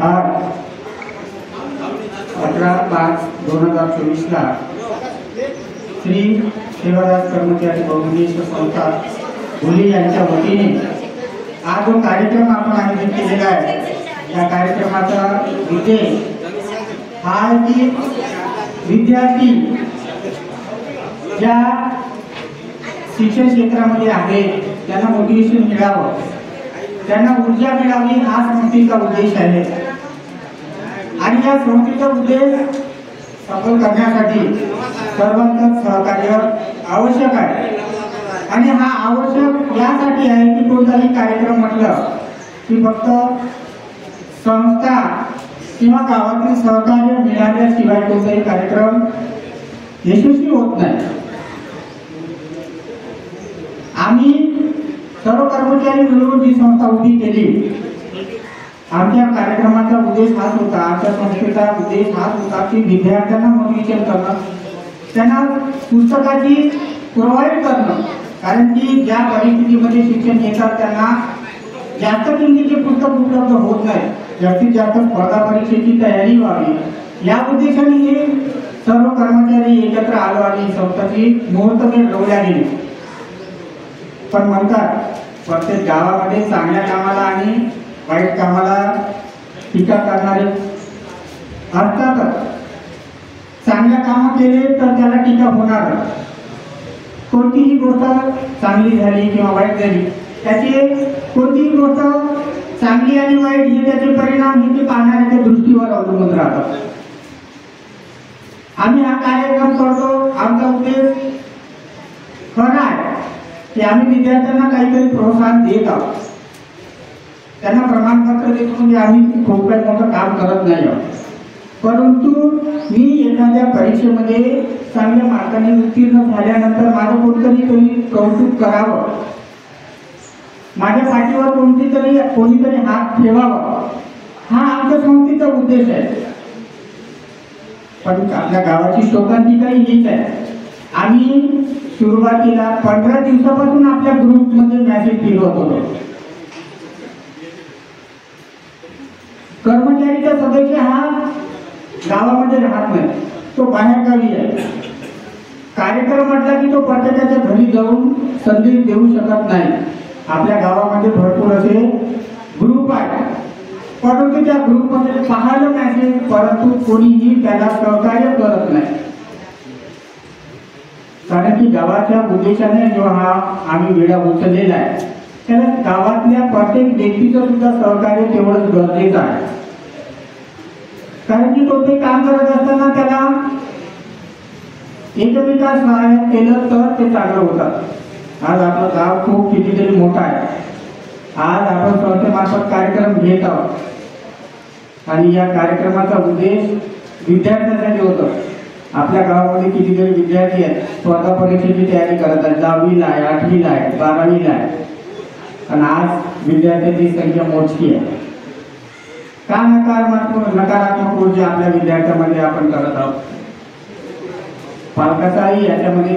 आज 18/5/2024 श्री सेवादास कर्मचारी बहुउद्देशीय संस्था भोली यांच्या वतीने आज जो कार्यक्रम आपण आयोजित केलेला आहे, या कार्यक्रमाचा उद्देश हा आहे की विद्यार्थी ज्या शिक्षण क्षेत्रामध्ये आहेत त्यांना मोटिवेशन मिळावं, त्यांना ऊर्जा मिळावी, हा संस्थेचा उद्देश आहे। आणि या संस्थेचा उद्देश सफल करण्यासाठी सर्वांचं सहकार्य आवश्यक आहे। आणि हा आवश्यक यासाठी आहे की कोणताही कार्यक्रम म्हटलं की फक्त संस्था किंवा गावातील सहकार्य मिळाल्याशिवाय कोणताही कार्यक्रम यशस्वी होत नाही। आम्ही सर्व कर्मचारी मिळून जी संस्था उभी केली, आमच्या कार्यक्रमाचा उद्देश हाच होता, आमच्या संस्थेचा उद्देश हाच होता की विद्यार्थ्यांना मोटिवेशन करणं, त्यांना पुस्तकाची प्रोव्हाइड करणं। कारण की ज्या परिस्थितीमध्ये शिक्षण घेतात त्यांना जास्त किमतीचे पुस्तक उपलब्ध होत नाही, जास्तीत जास्त स्पर्धा परीक्षेची तयारी व्हावी या उद्देशाने हे सर्व कर्मचारी एकत्र आलो आणि संस्थेची मुहूर्तमेढ रोवल्या गेली। पण म्हणतात प्रत्येक गावामध्ये चांगल्या कामाला आणि वाईट कामाला टीका करणारे असतातच। चांगल्या कामं केले तर त्याला टीका होणार, कोणतीही गोष्ट चांगली झाली किंवा वाईट झाली त्याची कोणतीही गोष्ट चांगली आणि वाईट हे त्याचे परिणाम हे ते पाहणाऱ्याच्या दृष्टीवर अवलंबून राहतात। आम्ही हा कार्यक्रम करतो, आमचा उद्देश खरा आहे की आम्ही विद्यार्थ्यांना काहीतरी प्रोत्साहन देत आहोत, त्यांना प्रमाणपत्र देतो म्हणजे आम्ही खूप काही मोठं काम करत नाही आहोत। परंतु मी एखाद्या परीक्षेमध्ये चांगल्या मार्काने उत्तीर्ण झाल्यानंतर माझं कोणतरी कौतुक करावं, माझ्या पाठीवर कोणीतरी हात ठेवावा, हा आमच्या संस्थेचा उद्देश आहे। पण आपल्या गावाची शोकांतिकाही हीच आहे। आम्ही सुरुवातीला 15 दिवसापासून आपल्या ग्रुपमध्ये मेसेज फिरवत होतो। कर्मचारीचा सदस्य हा गावामध्ये राहत नाही, तो बाहेरगावी आहे। कार्यक्रम म्हटला की तो प्रत्येकाच्या घरी जाऊन संदेश देऊ शकत नाही। आपल्या गावामध्ये भरपूर असे ग्रुप आहेत, परंतु त्या ग्रुपमध्ये पाहायला मेसेज, परंतु कोणीही त्याला सहकार्य करत नाही। कारण की गावाच्या उद्देशाने जो हा आम्ही वेळा उचललेला आहे, त्याला गावातल्या प्रत्येक व्यक्तीचं सुद्धा सहकार्य तेवढंच गरजेचं आहे। कारण की कोणते काम करत असताना त्याला एकमेकांना सहाय्य केलं तर ते चांगलं होतं। आज आपलं गाव खूप कितीतरी मोठं आहे, आज आपण संस्थेमार्फत कार्यक्रम घेत आहोत आणि या कार्यक्रमाचा उद्देश विद्यार्थ्यांसाठी होता। आपल्या गावामध्ये कितीतरी विद्यार्थी आहेत, स्पर्धा परीक्षेची तयारी करत आहेत, 10वीला आहे, 8वीला आहे, 12वीला आहे, आणि आज विद्यार्थ्यांची संख्या मोठी आहे। का नकारात्मक ऊर्जा आपल्या विद्यार्थ्यांमध्ये आपण करत आहोत, पालकाचाही याच्यामध्ये